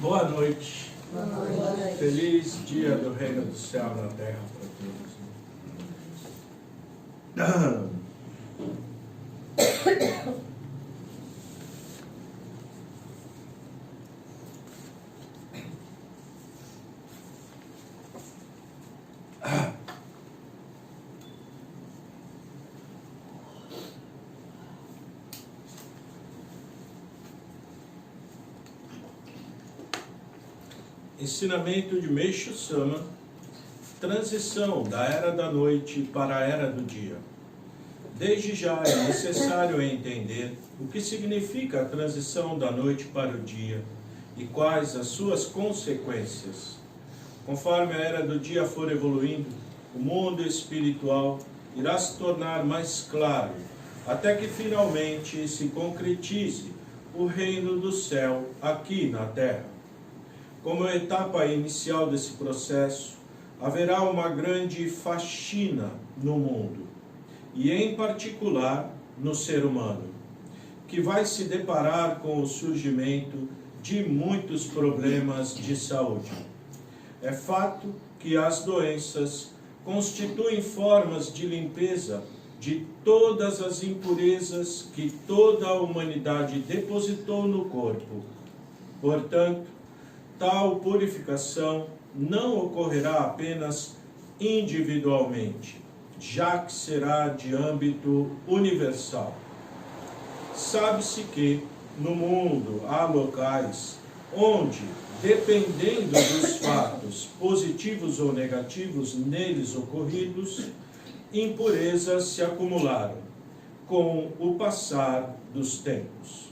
Boa noite. Boa noite. Feliz dia do reino do céu na terra para todos. Ensinamento de Meixo Sama, transição da era da noite para a era do dia. Desde já é necessário entender o que significa a transição da noite para o dia e quais as suas consequências. Conforme a era do dia for evoluindo, o mundo espiritual irá se tornar mais claro, até que finalmente se concretize o reino do céu aqui na terra. Como etapa inicial desse processo, haverá uma grande faxina no mundo, e em particular no ser humano, que vai se deparar com o surgimento de muitos problemas de saúde. É fato que as doenças constituem formas de limpeza de todas as impurezas que toda a humanidade depositou no corpo. Portanto, tal purificação não ocorrerá apenas individualmente, já que será de âmbito universal. Sabe-se que, no mundo, há locais onde, dependendo dos fatos positivos ou negativos neles ocorridos, impurezas se acumularam com o passar dos tempos.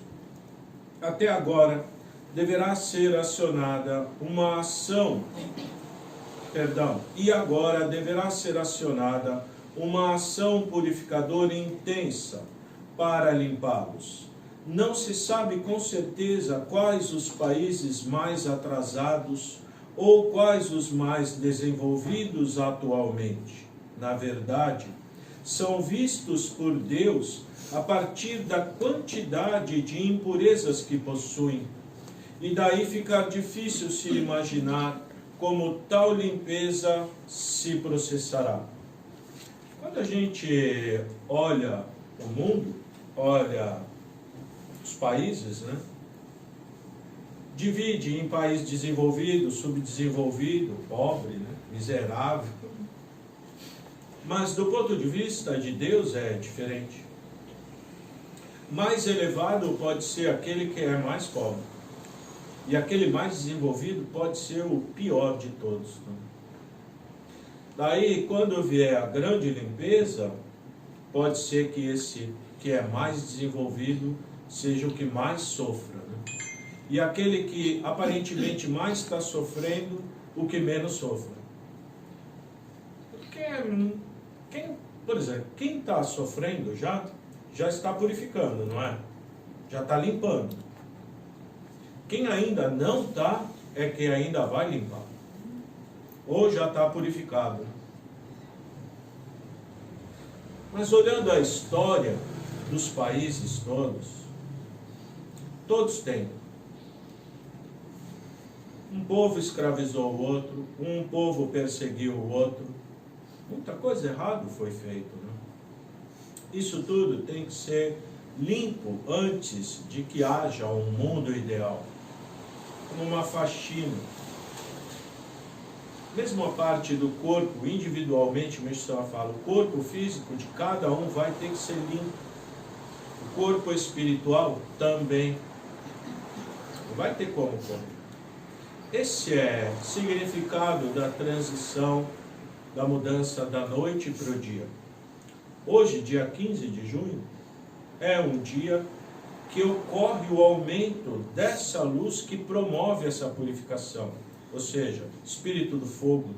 Até agora, deverá ser acionada uma ação, deverá ser acionada uma ação purificadora intensa para limpá-los. Não se sabe com certeza quais os países mais atrasados ou quais os mais desenvolvidos atualmente. Na verdade, são vistos por Deus a partir da quantidade de impurezas que possuem. E daí fica difícil se imaginar como tal limpeza se processará. Quando a gente olha o mundo, olha os países, divide em país desenvolvido, subdesenvolvido, pobre, miserável. Mas do ponto de vista de Deus é diferente. Mais elevado pode ser aquele que é mais pobre. E aquele mais desenvolvido pode ser o pior de todos. Daí, quando vier a grande limpeza, pode ser que esse que é mais desenvolvido seja o que mais sofra. E aquele que aparentemente mais está sofrendo, o que menos sofra. Porque, por exemplo, quem está sofrendo já está purificando, não é? Já está limpando. Quem ainda não está, é que ainda vai limpar. Ou já está purificado. Mas olhando a história dos países todos têm. Um povo escravizou o outro, um povo perseguiu o outro. Muita coisa errada foi feita. Isso tudo tem que ser limpo antes de que haja um mundo ideal. Como uma faxina. Mesmo a parte do corpo, individualmente, o Meixo Sama fala, o corpo físico de cada um vai ter que ser limpo. O corpo espiritual também. Não vai ter como. Esse é o significado da transição, da mudança da noite para o dia. Hoje, dia 15 de junho, é um dia que ocorre o aumento dessa luz que promove essa purificação, ou seja, espírito do fogo.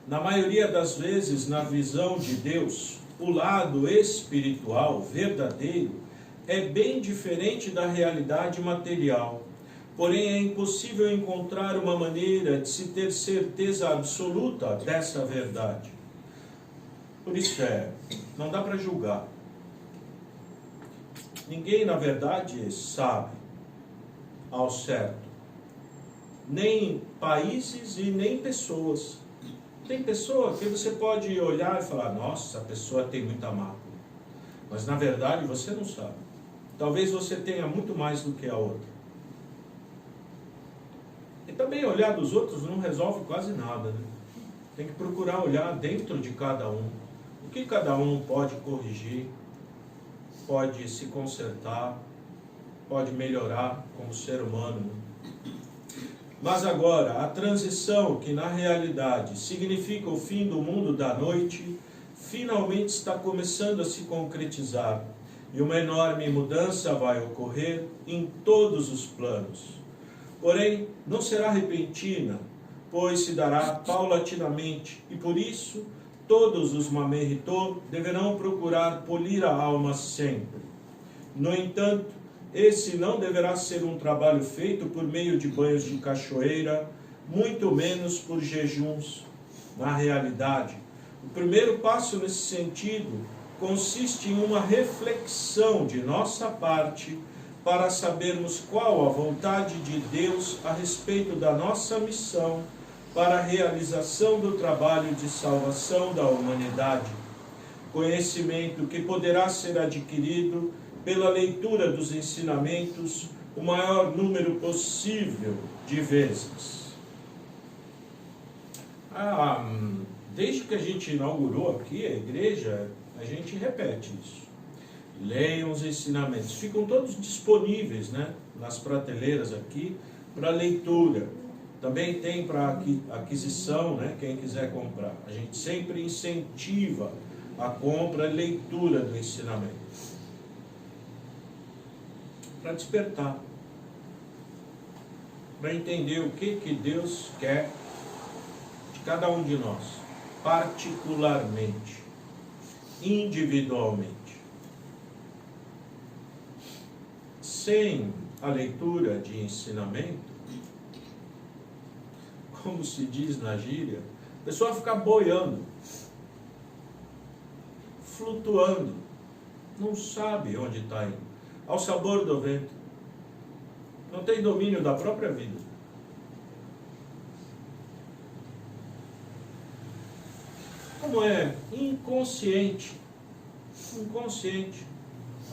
Na maioria das vezes, na visão de Deus, o lado espiritual, verdadeiro, é bem diferente da realidade material. Porém, é impossível encontrar uma maneira de se ter certeza absoluta dessa verdade. Por isso não dá para julgar. Ninguém, na verdade, sabe ao certo. Nem países e nem pessoas. Tem pessoa que você pode olhar e falar, nossa, a pessoa tem muita mácula. Mas, na verdade, você não sabe. Talvez você tenha muito mais do que a outra. E também olhar dos outros não resolve quase nada, né? Tem que procurar olhar dentro de cada um. O que cada um pode corrigir, pode se consertar, pode melhorar como ser humano. Mas agora, a transição, que na realidade significa o fim do mundo da noite, finalmente está começando a se concretizar. E uma enorme mudança vai ocorrer em todos os planos. Porém, não será repentina, pois se dará paulatinamente, e por isso todos os Mamerito deverão procurar polir a alma sempre. No entanto, esse não deverá ser um trabalho feito por meio de banhos de cachoeira, muito menos por jejuns. Na realidade, o primeiro passo nesse sentido consiste em uma reflexão de nossa parte para sabermos qual a vontade de Deus a respeito da nossa missão para a realização do trabalho de salvação da humanidade. Conhecimento que poderá ser adquirido pela leitura dos ensinamentos o maior número possível de vezes. Desde que a gente inaugurou aqui a igreja, a gente repete isso. Leiam os ensinamentos. Ficam todos disponíveis, né, nas prateleiras aqui para leitura. Também tem para aquisição, né, quem quiser comprar. A gente sempre incentiva a compra e leitura do ensinamento. Para despertar. Para entender o que Deus quer de cada um de nós. Particularmente. Individualmente. Sem a leitura de ensinamento, como se diz na gíria, a pessoa fica boiando, flutuando, não sabe onde está indo, ao sabor do vento, não tem domínio da própria vida. Como é inconsciente,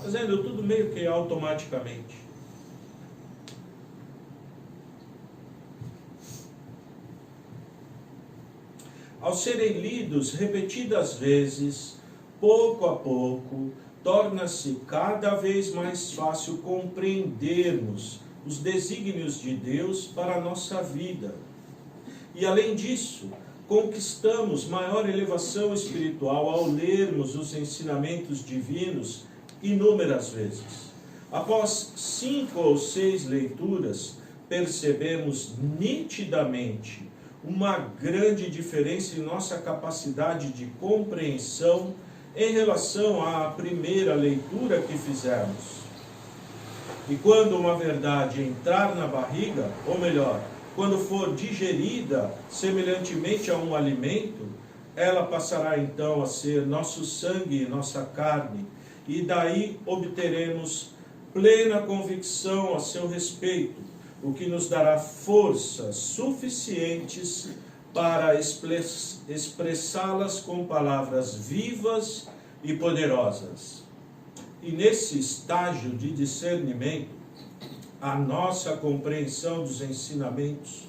fazendo tudo meio que automaticamente. Ao serem lidos repetidas vezes, pouco a pouco, torna-se cada vez mais fácil compreendermos os desígnios de Deus para a nossa vida. E além disso, conquistamos maior elevação espiritual ao lermos os ensinamentos divinos inúmeras vezes. Após 5 ou 6 leituras, percebemos nitidamente uma grande diferença em nossa capacidade de compreensão em relação à primeira leitura que fizemos. E quando uma verdade entrar na barriga, ou melhor, quando for digerida semelhantemente a um alimento, ela passará então a ser nosso sangue e nossa carne, e daí obteremos plena convicção a seu respeito, o que nos dará forças suficientes para expressá-las com palavras vivas e poderosas. E nesse estágio de discernimento, a nossa compreensão dos ensinamentos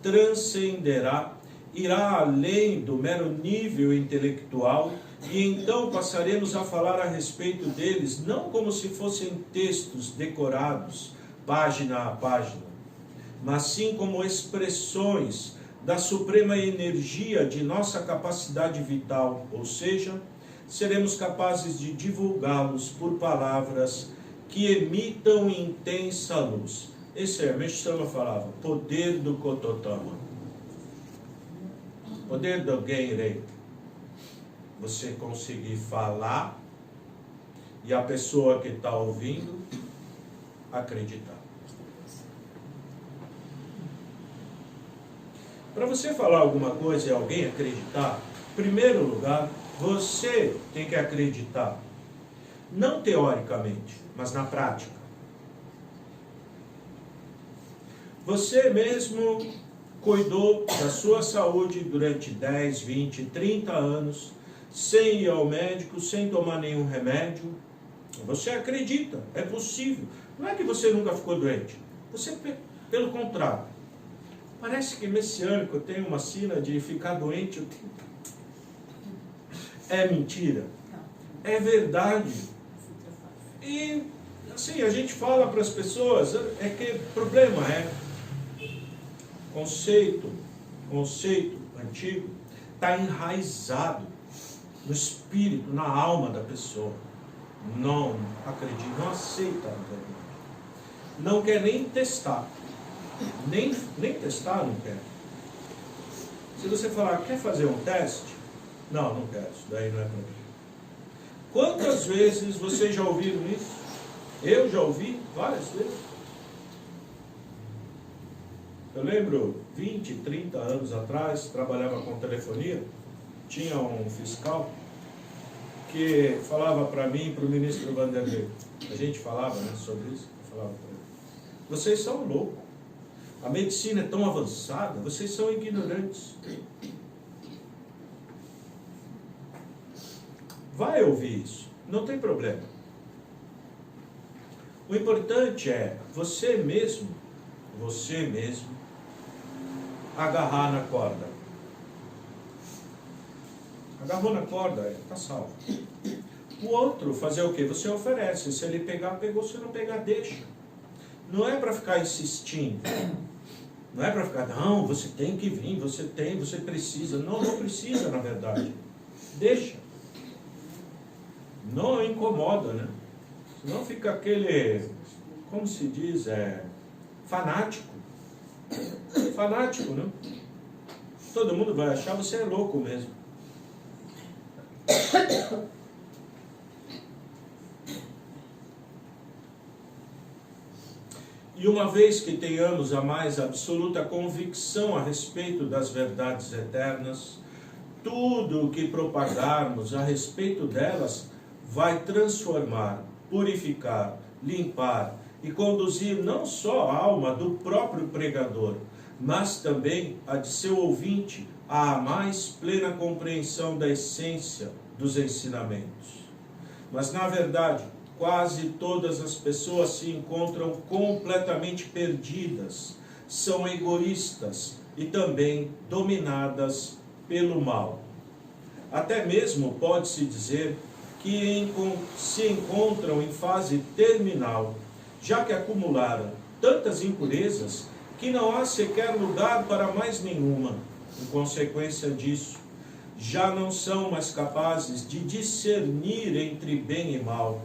transcenderá, irá além do mero nível intelectual, e então passaremos a falar a respeito deles, não como se fossem textos decorados, página a página, mas sim como expressões da suprema energia de nossa capacidade vital, ou seja, seremos capazes de divulgá-los por palavras que emitam intensa luz. Esse é, Meixo Sama falava, poder do Kototama. Poder do Genrei. Você conseguir falar e a pessoa que está ouvindo acreditar. Para você falar alguma coisa e alguém acreditar, em primeiro lugar, você tem que acreditar. não teoricamente, mas na prática. Você mesmo cuidou da sua saúde durante 10, 20, 30 anos, sem ir ao médico, sem tomar nenhum remédio. Você acredita, é possível. Não é que você nunca ficou doente. Você, pelo contrário, parece que messiânico tem uma sina de ficar doente o tempo. É mentira. É verdade. E assim, a gente fala para as pessoas, é que o problema é conceito antigo está enraizado no espírito, na alma da pessoa. Não acredita, não aceita a verdade. Não quer nem testar. Nem testar não quer. Se você falar, quer fazer um teste? Não quero, isso daí não é para mim. Quantas vezes vocês já ouviram isso? Eu já ouvi várias vezes. Eu lembro, 20, 30 anos atrás, trabalhava com telefonia, tinha um fiscal que falava para mim e para o ministro Vanderlei. A gente falava, né, sobre isso. Eu falava para ele: vocês são loucos. A medicina é tão avançada, vocês são ignorantes. Vai ouvir isso, não tem problema. O importante é você mesmo agarrar na corda. Agarrou na corda, está salvo. O outro fazer o quê? Você oferece. Se ele pegar, pegou. Se não pegar, deixa. Não é para ficar insistindo. Não é para ficar, não, você tem que vir, você precisa. Não precisa, na verdade. Deixa. Não incomoda, né? Senão fica aquele, como se diz, fanático. Fanático, né? Todo mundo vai achar você é louco mesmo. E uma vez que tenhamos a mais absoluta convicção a respeito das verdades eternas, tudo o que propagarmos a respeito delas vai transformar, purificar, limpar e conduzir não só a alma do próprio pregador, mas também a de seu ouvinte à mais plena compreensão da essência dos ensinamentos. Mas, na verdade, quase todas as pessoas se encontram completamente perdidas, são egoístas e também dominadas pelo mal. Até mesmo pode-se dizer que se encontram em fase terminal, já que acumularam tantas impurezas que não há sequer lugar para mais nenhuma. Em consequência disso, já não são mais capazes de discernir entre bem e mal,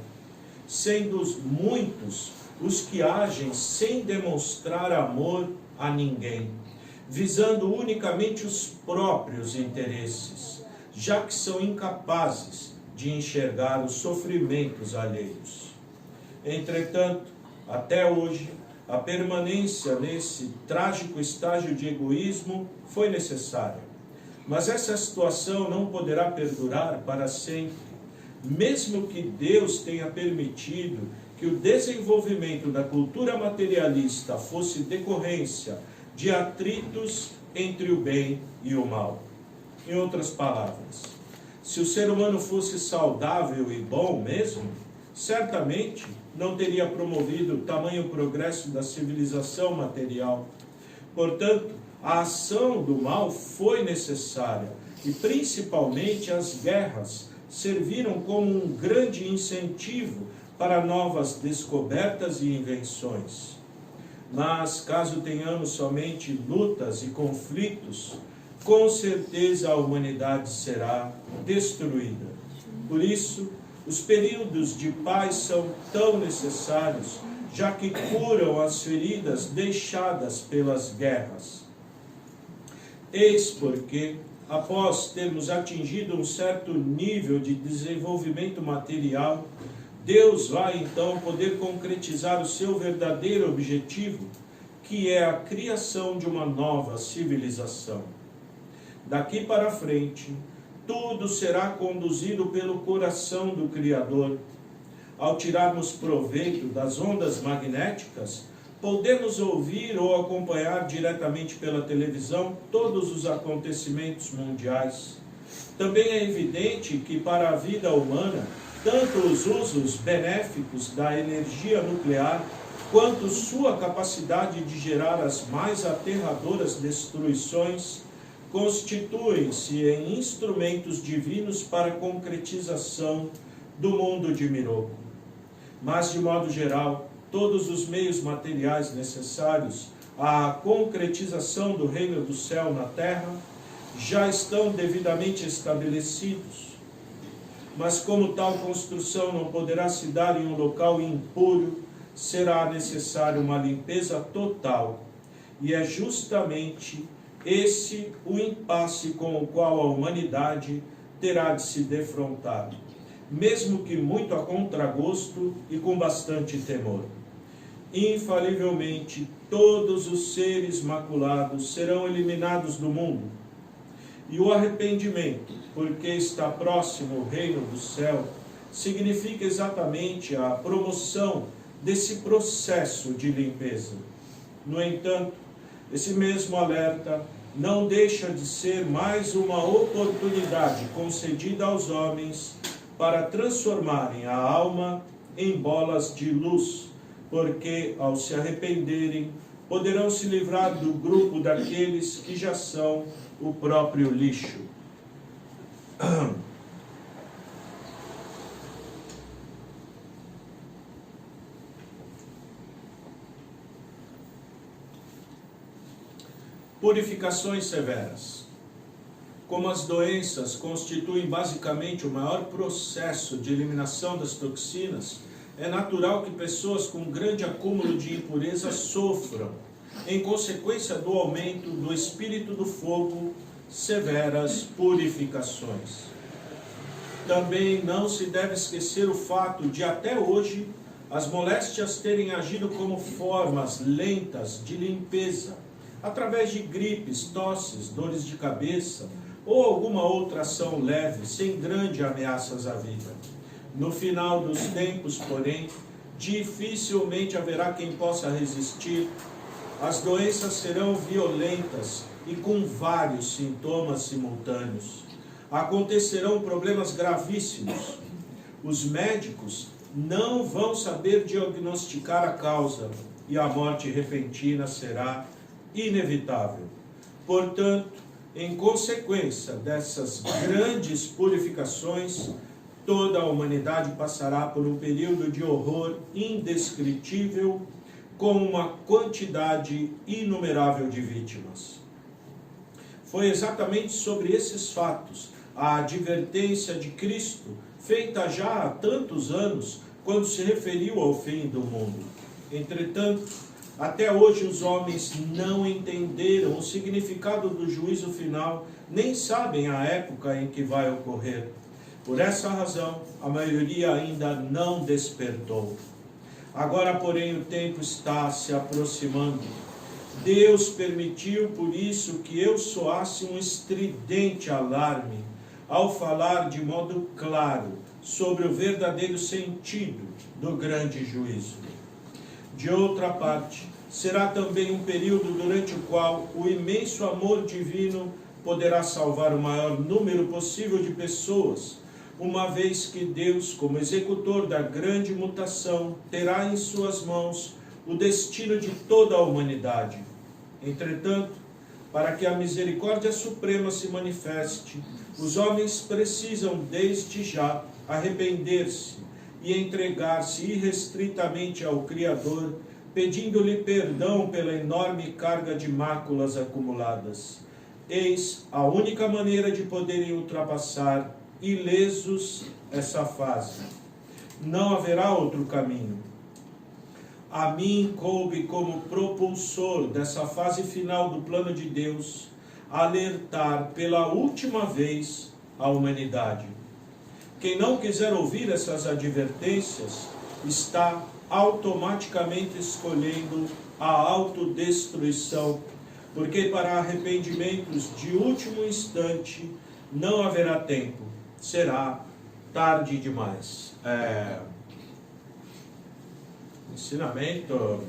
sendo muitos os que agem sem demonstrar amor a ninguém, visando unicamente os próprios interesses, já que são incapazes de enxergar os sofrimentos alheios. Entretanto, até hoje, a permanência nesse trágico estágio de egoísmo foi necessária. Mas essa situação não poderá perdurar para sempre, mesmo que Deus tenha permitido que o desenvolvimento da cultura materialista fosse decorrência de atritos entre o bem e o mal. Em outras palavras, se o ser humano fosse saudável e bom mesmo, certamente não teria promovido o tamanho progresso da civilização material. Portanto, a ação do mal foi necessária e principalmente as guerras serviram como um grande incentivo para novas descobertas e invenções. Mas, caso tenhamos somente lutas e conflitos, com certeza a humanidade será destruída. Por isso, os períodos de paz são tão necessários, já que curam as feridas deixadas pelas guerras. Eis porque, após termos atingido um certo nível de desenvolvimento material, Deus vai então poder concretizar o seu verdadeiro objetivo, que é a criação de uma nova civilização. Daqui para frente, tudo será conduzido pelo coração do Criador. ao tirarmos proveito das ondas magnéticas, podemos ouvir ou acompanhar diretamente pela televisão todos os acontecimentos mundiais. Também é evidente que para a vida humana, tanto os usos benéficos da energia nuclear, quanto sua capacidade de gerar as mais aterradoras destruições, constituem-se em instrumentos divinos para a concretização do mundo de Miroku. Mas, de modo geral, todos os meios materiais necessários à concretização do reino do céu na terra já estão devidamente estabelecidos. Mas como tal construção não poderá se dar em um local impuro, será necessária uma limpeza total. E é justamente esse o impasse com o qual a humanidade terá de se defrontar, mesmo que muito a contragosto e com bastante temor. Infalivelmente, todos os seres maculados serão eliminados do mundo. E o arrependimento, porque está próximo o reino do céu, significa exatamente a promoção desse processo de limpeza. No entanto, esse mesmo alerta não deixa de ser mais uma oportunidade concedida aos homens para transformarem a alma em bolas de luz, porque, ao se arrependerem, poderão se livrar do grupo daqueles que já são o próprio lixo. Purificações severas. Como as doenças constituem basicamente o maior processo de eliminação das toxinas, é natural que pessoas com grande acúmulo de impureza sofram, em consequência do aumento do espírito do fogo, severas purificações. Também não se deve esquecer o fato de, até hoje, as moléstias terem agido como formas lentas de limpeza, através de gripes, tosses, dores de cabeça ou alguma outra ação leve, sem grandes ameaças à vida. No final dos tempos, porém, dificilmente haverá quem possa resistir. As doenças serão violentas e com vários sintomas simultâneos. Acontecerão problemas gravíssimos. Os médicos não vão saber diagnosticar a causa e a morte repentina será inevitável. Portanto, em consequência dessas grandes purificações, toda a humanidade passará por um período de horror indescritível, com uma quantidade inumerável de vítimas. Foi exatamente sobre esses fatos a advertência de Cristo, feita já há tantos anos, quando se referiu ao fim do mundo. Entretanto, até hoje os homens não entenderam o significado do juízo final, nem sabem a época em que vai ocorrer. Por essa razão, a maioria ainda não despertou. Agora, porém, o tempo está se aproximando. Deus permitiu, por isso, que eu soasse um estridente alarme, ao falar de modo claro sobre o verdadeiro sentido do grande juízo. De outra parte, será também um período durante o qual o imenso amor divino poderá salvar o maior número possível de pessoas, uma vez que Deus, como executor da grande mutação, terá em suas mãos o destino de toda a humanidade. Entretanto, para que a misericórdia suprema se manifeste, os homens precisam desde já arrepender-se e entregar-se irrestritamente ao Criador, pedindo-lhe perdão pela enorme carga de máculas acumuladas. Eis a única maneira de poderem ultrapassar ilesos essa fase. Não haverá outro caminho. A mim coube como propulsor dessa fase final do plano de Deus, alertar pela última vez a humanidade. Quem não quiser ouvir essas advertências está automaticamente escolhendo a autodestruição, porque para arrependimentos de último instante não haverá tempo, será tarde demais. ensinamento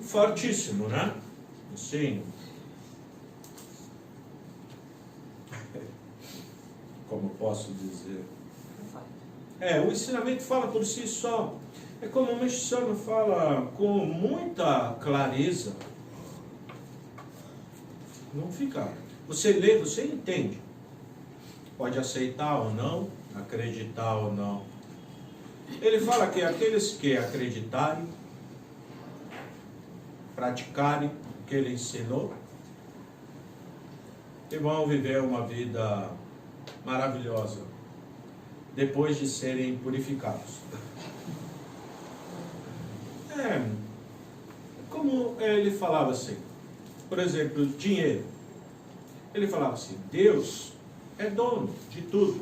fortíssimo, né? Sim. Como posso dizer? O ensinamento fala por si só. É como o Meixo Sama fala com muita clareza. Não fica. Você lê, você entende. Pode aceitar ou não, acreditar ou não. Ele fala que aqueles que acreditarem, praticarem o que ele ensinou, que vão viver uma vida maravilhosa, depois de serem purificados. Como ele falava assim, por exemplo, dinheiro. Ele falava assim, Deus é dono de tudo.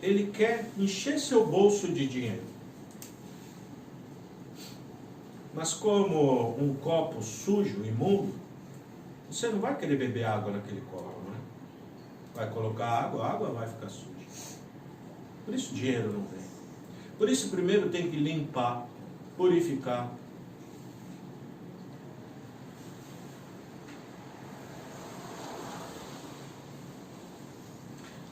Ele quer encher seu bolso de dinheiro. Mas como um copo sujo, imundo, você não vai querer beber água naquele copo, não é? Vai colocar água, a água vai ficar suja. Por isso dinheiro não vem. Por isso primeiro tem que limpar, purificar.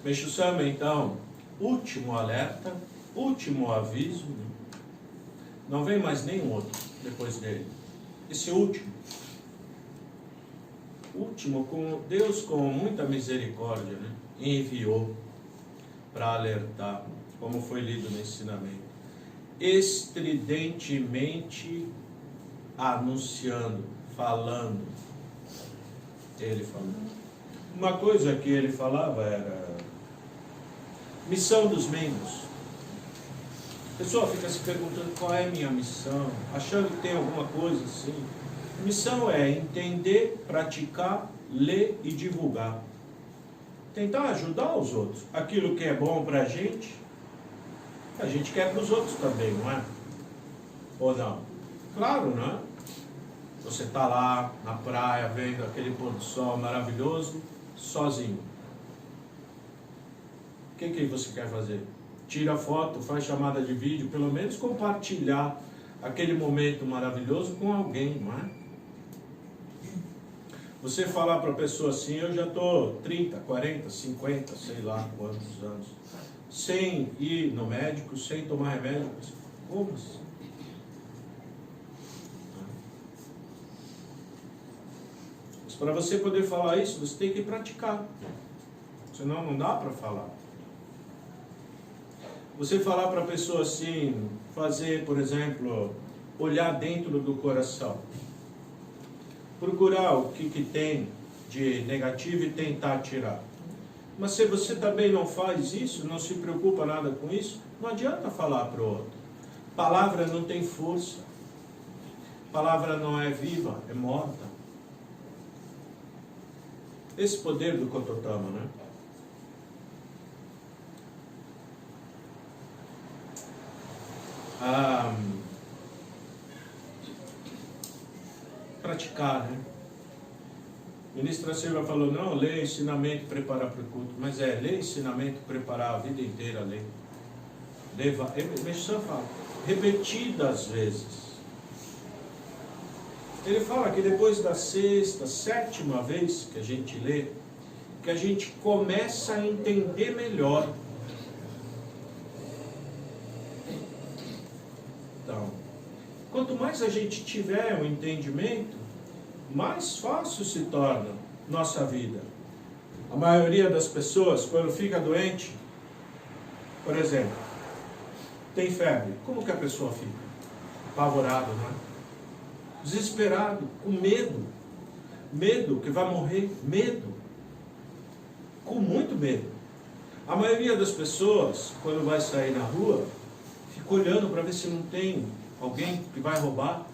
Meixo Sama, então, último alerta, último aviso, não vem mais nenhum outro depois dele. Esse último, com Deus com muita misericórdia, né, enviou para alertar, como foi lido no ensinamento, estridentemente anunciando, falando. Ele falou. Uma coisa que ele falava era missão dos membros. A pessoa fica se perguntando qual é a minha missão, achando que tem alguma coisa assim. Missão é entender, praticar, ler e divulgar. Tentar ajudar os outros. Aquilo que é bom para a gente quer para os outros também, não é? Ou não? Claro, não é? Você está lá na praia vendo aquele pôr do sol maravilhoso, sozinho. O que você quer fazer? Tira foto, faz chamada de vídeo, pelo menos compartilhar aquele momento maravilhoso com alguém, não é? Você falar para a pessoa assim, eu já estou 30, 40, 50, sei lá quantos anos, sem ir no médico, sem tomar remédio. Como assim? Mas para você poder falar isso, você tem que praticar. Senão não dá para falar. Você falar para a pessoa assim, fazer, por exemplo, olhar dentro do coração. Procurar o que tem de negativo e tentar tirar. Mas se você também não faz isso, não se preocupa nada com isso, não adianta falar para o outro. Palavra não tem força. Palavra não é viva, é morta. Esse poder do Kototama, né? Praticar, né? O ministro Silva falou, não, ler ensinamento, preparar para o culto. Mas ler ensinamento, preparar a vida inteira, ler. Meixo Sama fala, repetidas vezes. Ele fala que depois da sexta, sétima vez que a gente lê, que a gente começa a entender melhor. Então, quanto mais a gente tiver um entendimento, mais fácil se torna nossa vida. A maioria das pessoas, quando fica doente, por exemplo, tem febre, como que a pessoa fica? Apavorada, não é? Desesperado, com medo. Medo que vai morrer, medo. Com muito medo. A maioria das pessoas, quando vai sair na rua, fica olhando para ver se não tem alguém que vai roubar.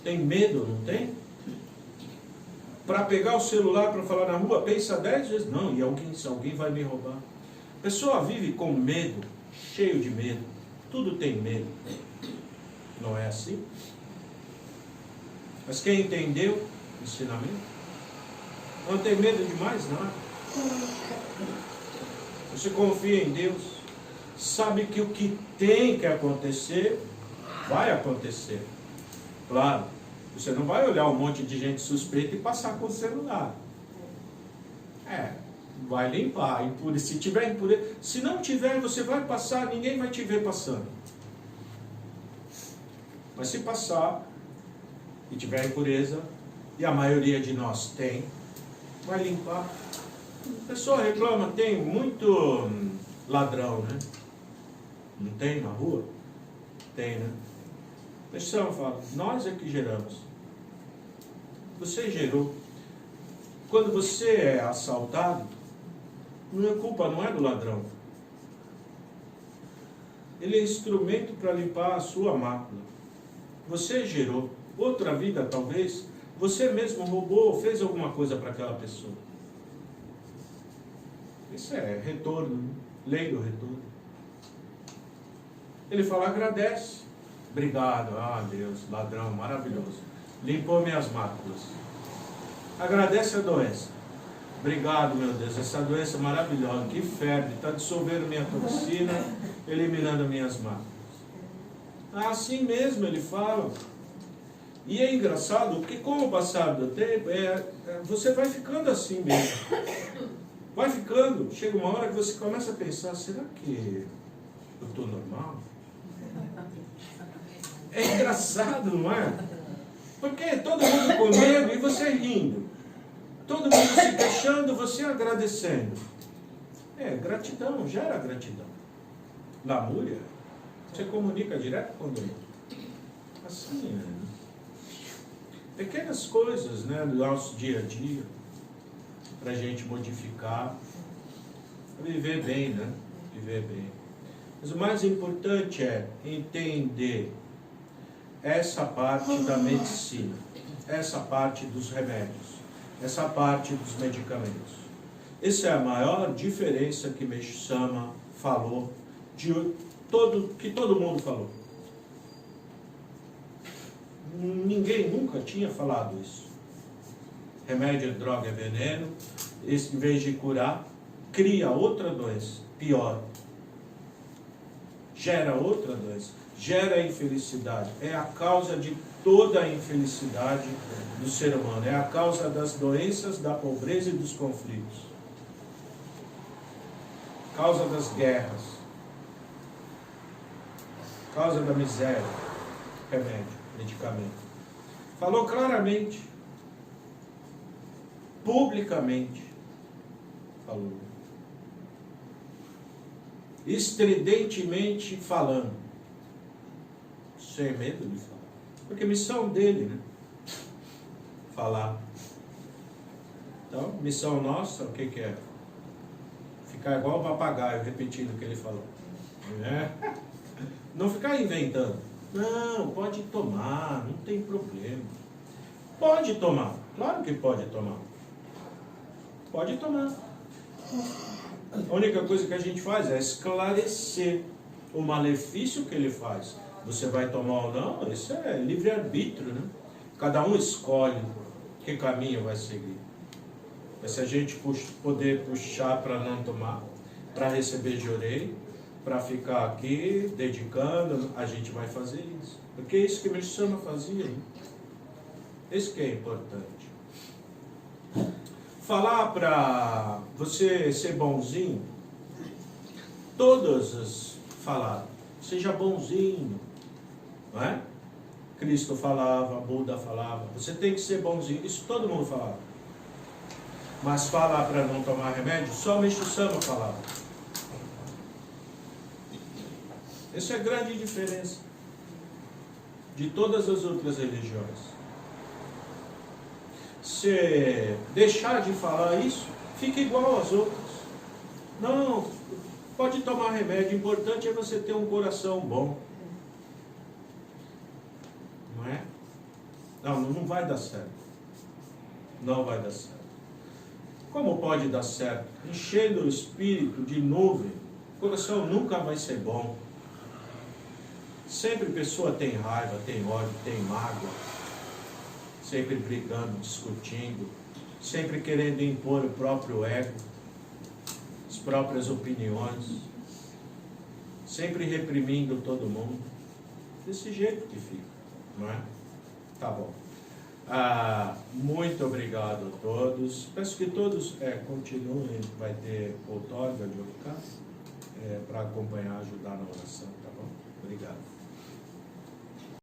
Tem medo, não tem? Para pegar o celular para falar na rua, pensa 10 vezes, não, se alguém vai me roubar. A pessoa vive com medo, cheio de medo. Tudo tem medo. Não é assim? Mas quem entendeu o ensinamento, não tem medo de mais nada. Você confia em Deus. sabe que o que tem que acontecer, vai acontecer. Claro, você não vai olhar um monte de gente suspeita e passar com o celular. Vai limpar. Se tiver impureza, se não tiver, você vai passar, ninguém vai te ver passando. Mas se passar e tiver impureza, e a maioria de nós tem, vai limpar. A pessoa reclama, tem muito ladrão, né? Não tem na rua? Tem, né? A pessoa fala, nós é que geramos. Você gerou. Quando você é assaltado, a culpa não é do ladrão. Ele é instrumento para limpar a sua mácula. Você gerou. Outra vida, talvez, você mesmo roubou, fez alguma coisa para aquela pessoa. Isso é retorno, né? Lei do retorno. Ele fala, agradece. Obrigado. Ah, Deus, ladrão, maravilhoso. Limpou minhas máculas. Agradece a doença. Obrigado, meu Deus, essa doença maravilhosa, que febre, está dissolvendo minha toxina, eliminando minhas máculas. Assim mesmo ele fala. E é engraçado, porque com o passar do tempo, você vai ficando assim mesmo. Vai ficando. Chega uma hora que você começa a pensar, será que eu estou normal? É engraçado, não é? Porque todo mundo com medo e você rindo. Todo mundo se queixando, você agradecendo. Gratidão, gera gratidão. Lamúria, você comunica direto com Deus. Assim, né? Pequenas coisas, né, do nosso dia a dia, para a gente modificar, viver bem, né? Viver bem. Mas o mais importante é entender essa parte da medicina, essa parte dos remédios, essa parte dos medicamentos. Essa é a maior diferença que Meixo Sama falou, que todo mundo falou. Ninguém nunca tinha falado isso. Remédio, droga é veneno. Esse, em vez de curar, cria outra doença, pior. Gera outra doença, gera infelicidade. É a causa de toda a infelicidade do ser humano. É a causa das doenças, da pobreza e dos conflitos. Causa das guerras. Causa da miséria. Remédio, medicamento. Falou claramente. Publicamente. Falou. Estridentemente falando. Sem medo de falar. Porque a missão dele, né? Falar. Então, missão nossa, o que é? Ficar igual o papagaio, repetindo o que ele falou. Não ficar inventando. Não, pode tomar, não tem problema. Pode tomar, claro que pode tomar. Pode tomar. A única coisa que a gente faz é esclarecer o malefício que ele faz. Você vai tomar ou não, isso é livre-arbítrio, né? Cada um escolhe que caminho vai seguir. Mas se a gente poder puxar para não tomar, para receber de orelha, para ficar aqui dedicando, a gente vai fazer isso. Porque é isso que Meixo Sama fazia. Né? Isso que é importante. Falar para você ser bonzinho, todos falaram, seja bonzinho, não é? Cristo falava, Buda falava, você tem que ser bonzinho, isso todo mundo falava. Mas falar para não tomar remédio, só Meixo Sama falava. Essa é a grande diferença de todas as outras religiões. Se deixar de falar isso, fica igual às outras. Não, pode tomar remédio, o importante é você ter um coração bom. Não é? Não vai dar certo. Não vai dar certo. Como pode dar certo? Enchendo o espírito de nuvem, o coração nunca vai ser bom. Sempre pessoa tem raiva, tem ódio, tem mágoa. Sempre brigando, discutindo. Sempre querendo impor o próprio ego. As próprias opiniões. sempre reprimindo todo mundo. Desse jeito que fica, não é? Tá bom. Muito obrigado a todos. Peço que todos continuem, vai ter outorga de Orixá para acompanhar, ajudar na oração, tá bom? Obrigado.